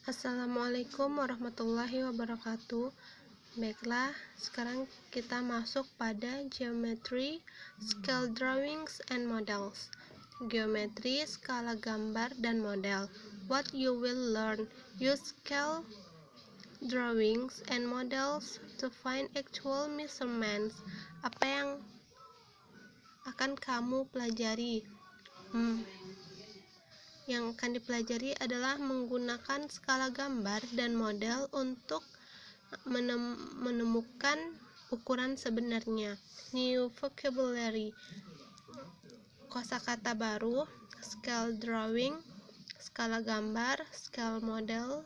Assalamualaikum warahmatullahi wabarakatuh. Baiklah, sekarang kita masuk pada geometry, scale drawings, and models. Geometri, skala gambar, dan model. What you will learn: use scale drawings and models to find actual measurements. Apa yang akan kamu pelajari? Yang akan dipelajari adalah menggunakan skala gambar dan model untuk menemukan ukuran sebenarnya. New vocabulary, kosakata baru, scale drawing, skala gambar, skala model,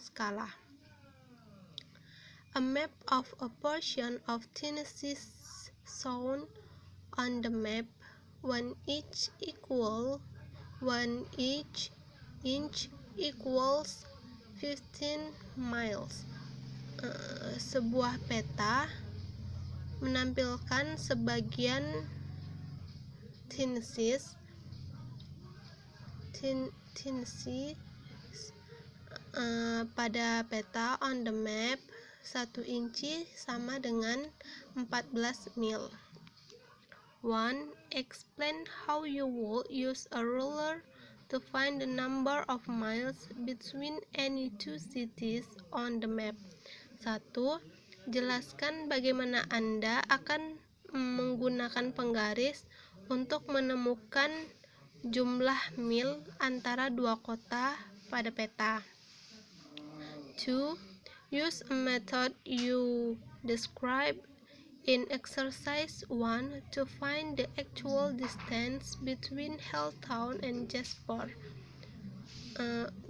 skala. A map of a portion of Tennessee shown on the map. 1 inch equals 15 miles. Sebuah peta menampilkan sebagian Tennessee pada peta on the map. 1 inci sama dengan 14 mil. 1. Explain how you would use a ruler to find the number of miles between any two cities on the map. 1. Jelaskan bagaimana Anda akan menggunakan penggaris untuk menemukan jumlah mil antara dua kota pada peta. 2. Use a method you describe in exercise 1 to find the actual distance between Helltown and Jasper. 2.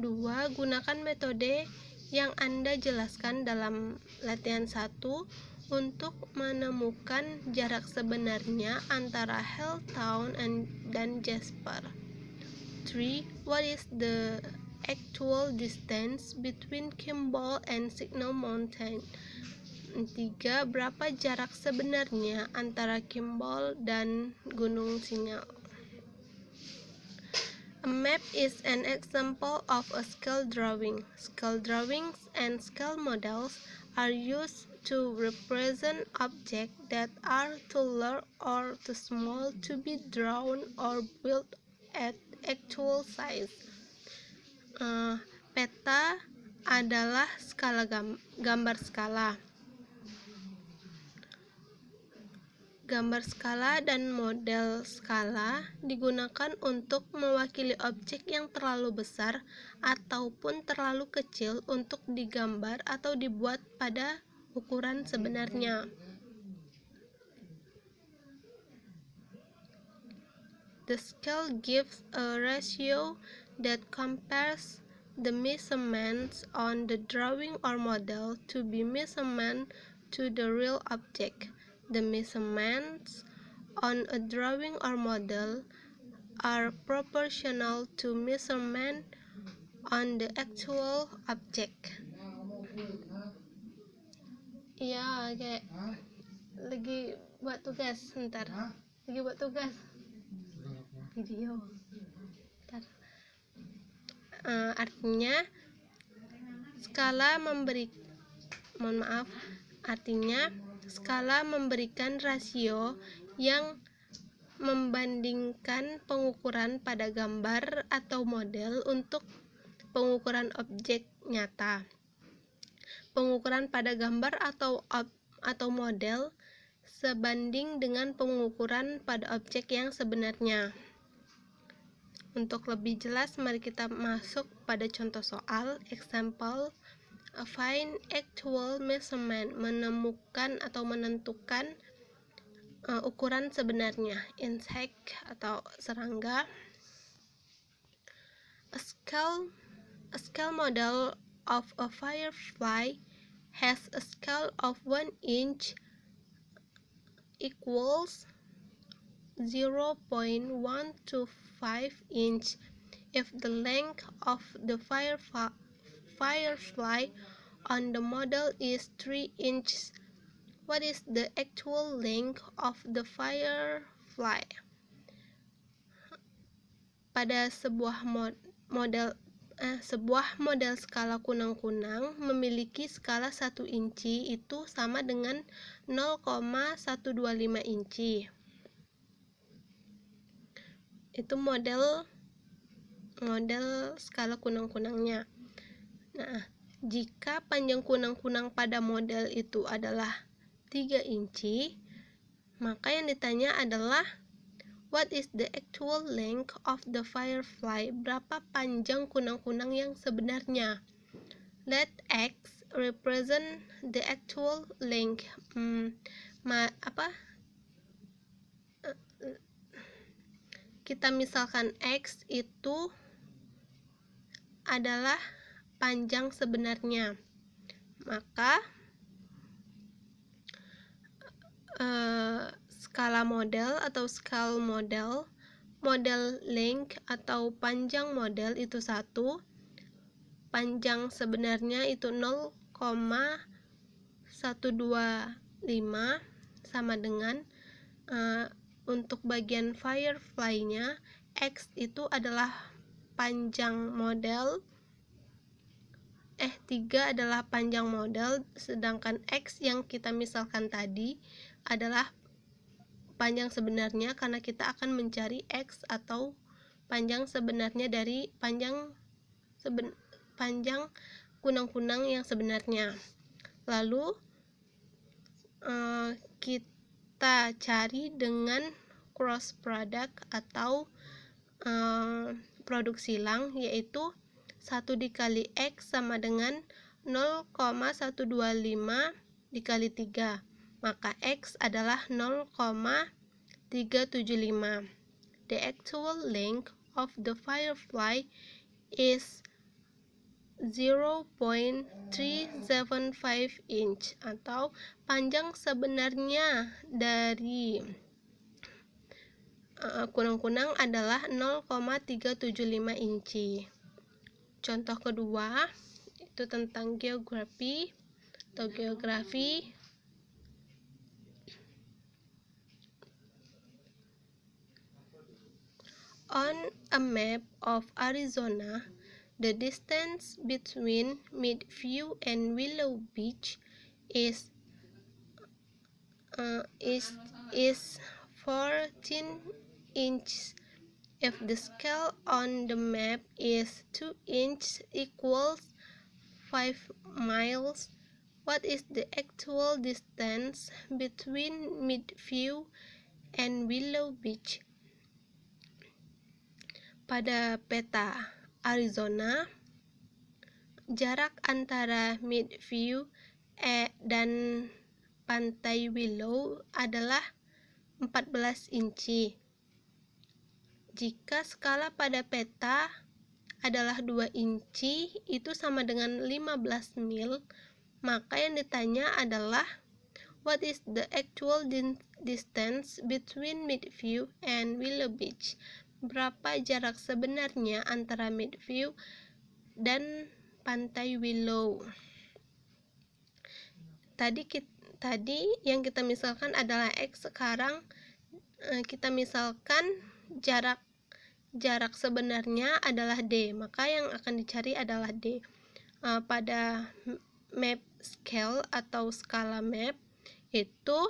Gunakan metode yang Anda jelaskan dalam latihan 1 untuk menemukan jarak sebenarnya antara Helltown dan Jasper. 3. What is the actual distance between Kimball and Signal Mountain? 3. Berapa jarak sebenarnya antara Kimball dan Gunung Sinyal? A map is an example of a scale drawing. Scale drawings and scale models are used to represent objects that are too large or too small to be drawn or built at actual size. Peta adalah gambar skala. Gambar skala dan model skala digunakan untuk mewakili objek yang terlalu besar ataupun terlalu kecil untuk digambar atau dibuat pada ukuran sebenarnya. The scale gives a ratio that compares the measurements on the drawing or model to be measurement to the real object. The measurements on a drawing or model are proportional to measurement on the actual object. Iya, kayak lagi buat tugas, ntar. Lagi buat tugas. Video. Ntar. Artinya skala memberikan rasio yang membandingkan pengukuran pada gambar atau model untuk pengukuran objek nyata. Pengukuran pada gambar atau model sebanding dengan pengukuran pada objek yang sebenarnya. Untuk lebih jelas, mari kita masuk pada contoh soal. Example: find actual measurement, menemukan atau menentukan ukuran sebenarnya. Insect atau serangga. A scale model of a firefly has a scale of 1 inch equals 0.125 inch if the length of the firefly on the model is 3 inches. What is the actual length of the firefly? pada sebuah model skala kunang-kunang memiliki skala 1 inci itu sama dengan 0,125 inci. Itu model skala kunang-kunangnya. Nah, jika panjang kunang-kunang pada model itu adalah 3 inci, maka yang ditanya adalah what is the actual length of the firefly? Berapa panjang kunang-kunang yang sebenarnya? Let X represent the actual length. Kita misalkan X itu adalah panjang sebenarnya. Maka skala model atau scale model length atau panjang model itu 1, panjang sebenarnya itu 0,125 sama dengan untuk bagian firefly-nya X itu adalah panjang model 3 adalah panjang model, sedangkan X yang kita misalkan tadi adalah panjang sebenarnya, karena kita akan mencari X atau panjang sebenarnya dari panjang kunang-kunang yang sebenarnya. Lalu kita cari dengan cross product atau produk silang, yaitu 1 dikali X sama dengan 0,125 dikali 3, maka X adalah 0,375. The actual length of the firefly is 0.375 inch, atau panjang sebenarnya dari kunang-kunang adalah 0,375 inci. Contoh kedua itu tentang geografi. On a map of Arizona, the distance between Midview and Willow Beach is 14 inches. If the scale on the map is 2 inches equals 5 miles, what is the actual distance between Midview and Willow Beach? Pada peta Arizona, jarak antara Midview dan pantai Willow adalah 14 inci. Jika skala pada peta adalah 2 inci, itu sama dengan 15 mil, maka yang ditanya adalah what is the actual distance between Midview and Willow Beach? Berapa jarak sebenarnya antara Midview dan pantai Willow? Tadi yang kita misalkan adalah X, sekarang kita misalkan jarak sebenarnya adalah D, maka yang akan dicari adalah D. Pada map scale atau skala map itu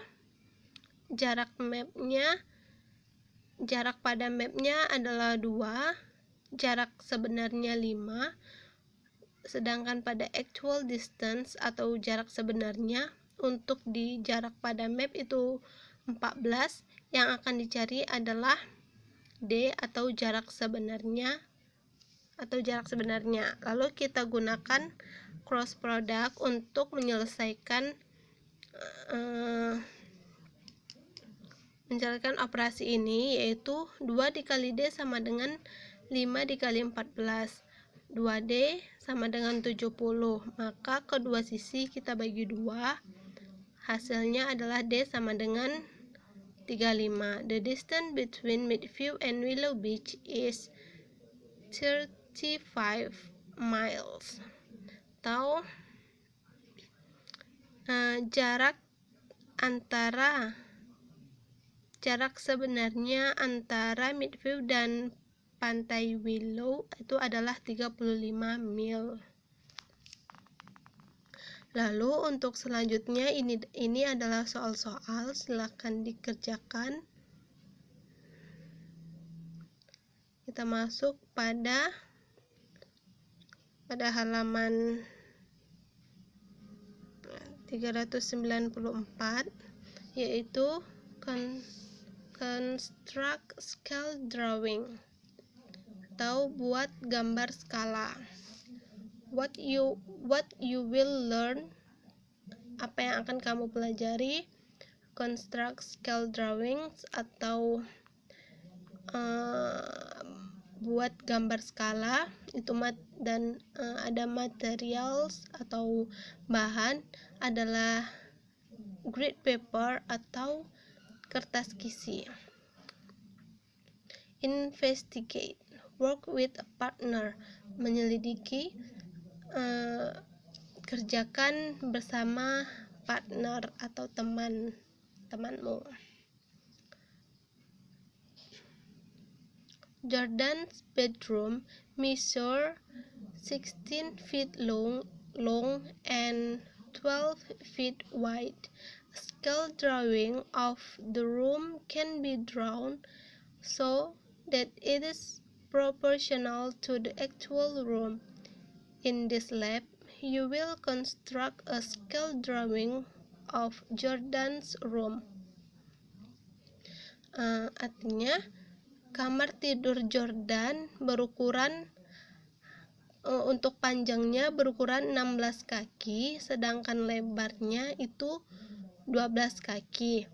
jarak pada mapnya adalah 2, jarak sebenarnya 5, sedangkan pada actual distance atau jarak sebenarnya untuk di jarak pada map itu 14, yang akan dicari adalah D atau jarak sebenarnya. Lalu kita gunakan cross product untuk menyelesaikan operasi ini, yaitu 2 dikali D sama dengan 5 dikali 14. 2D sama dengan 70, maka kedua sisi kita bagi 2, hasilnya adalah D sama dengan 35. The distance between Midview and Willow Beach is 35 miles. Atau jarak sebenarnya antara Midview dan pantai Willow itu adalah 35 mil. Lalu untuk selanjutnya ini adalah soal-soal, silakan dikerjakan. Kita masuk pada halaman 394, yaitu construct scale drawing atau buat gambar skala. What you will learn, apa yang akan kamu pelajari, construct scale drawings atau buat gambar skala itu dan ada materials atau bahan adalah grid paper atau kertas kisi. Investigate, work with a partner, menyelidiki, kerjakan bersama partner atau temanmu. Jordan's bedroom measure 16 feet long and 12 feet wide. A scale drawing of the room can be drawn so that it is proportional to the actual room. In this lab, you will construct a scale drawing of Jordan's room. Artinya, kamar tidur Jordan berukuran untuk panjangnya berukuran 16 kaki, sedangkan lebarnya itu 12 kaki.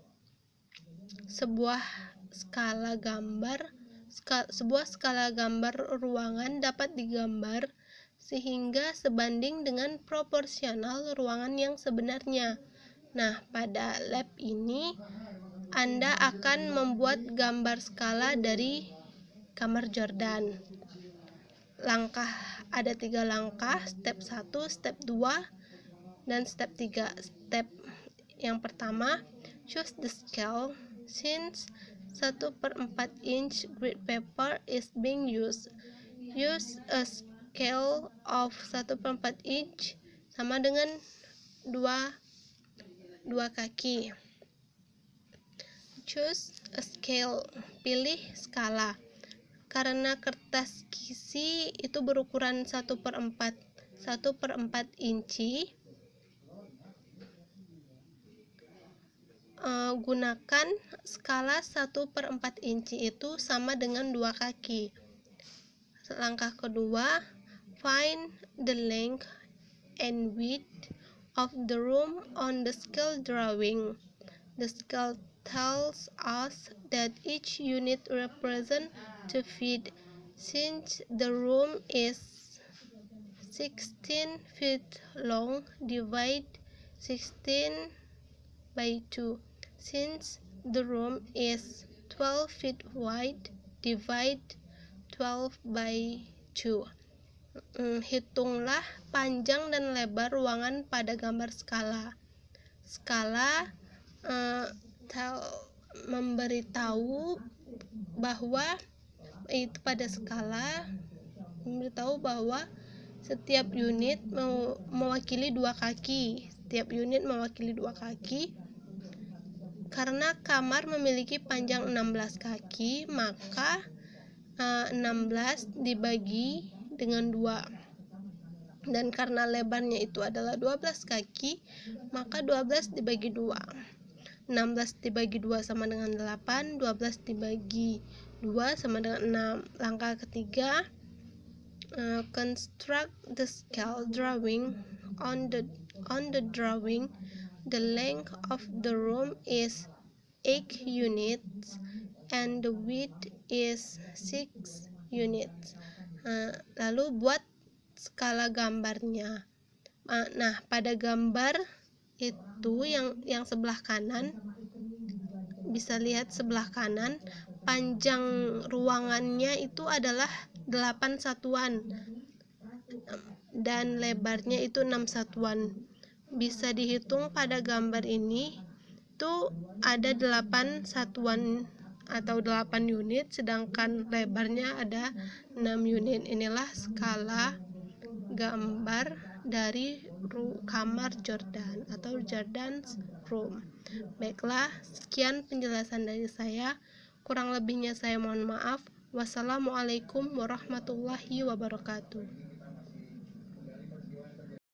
Sebuah skala gambar ruangan dapat digambar sehingga sebanding dengan proporsional ruangan yang sebenarnya. Nah, pada lab ini Anda akan membuat gambar skala dari kamar Jordan. Ada 3 langkah, step 1, step 2, dan step 3. Step yang pertama, choose the scale. Since 1/4 inch grid paper is being used, use a scale of 1/4 inch sama dengan 2 kaki. Choose a scale, pilih skala. Karena kertas kisi itu berukuran 1/4 inci, gunakan skala 1/4 inci itu sama dengan 2 kaki. Langkah kedua, find the length and width of the room on the scale drawing. The scale tells us that each unit represents 2 feet. Since the room is 16 feet long, divide 16 by 2. Since the room is 12 feet wide, divide 12 by 2. Hitunglah panjang dan lebar ruangan pada gambar skala. Skala memberitahu bahwa setiap unit mewakili 2 kaki. Setiap unit mewakili 2 kaki. Karena kamar memiliki panjang 16 kaki, maka 16 dibagi dengan 2. Dan karena lebarnya itu adalah 12 kaki, maka 12 dibagi 2. 16 dibagi 2 sama dengan 8, 12 dibagi 2 sama dengan 6. Langkah ketiga, construct the scale drawing. On the drawing, the length of the room is 8 units and the width is 6 units. Lalu buat skala gambarnya. Nah, pada gambar itu yang sebelah kanan, bisa lihat sebelah kanan, panjang ruangannya itu adalah 8 satuan dan lebarnya itu 6 satuan. Bisa dihitung pada gambar ini tuh ada 8 satuan atau 8 unit, sedangkan lebarnya ada 6 unit. Inilah skala gambar dari kamar Jordan atau Jordan's room. Baiklah, sekian penjelasan dari saya. Kurang lebihnya saya mohon maaf. Wassalamualaikum warahmatullahi wabarakatuh.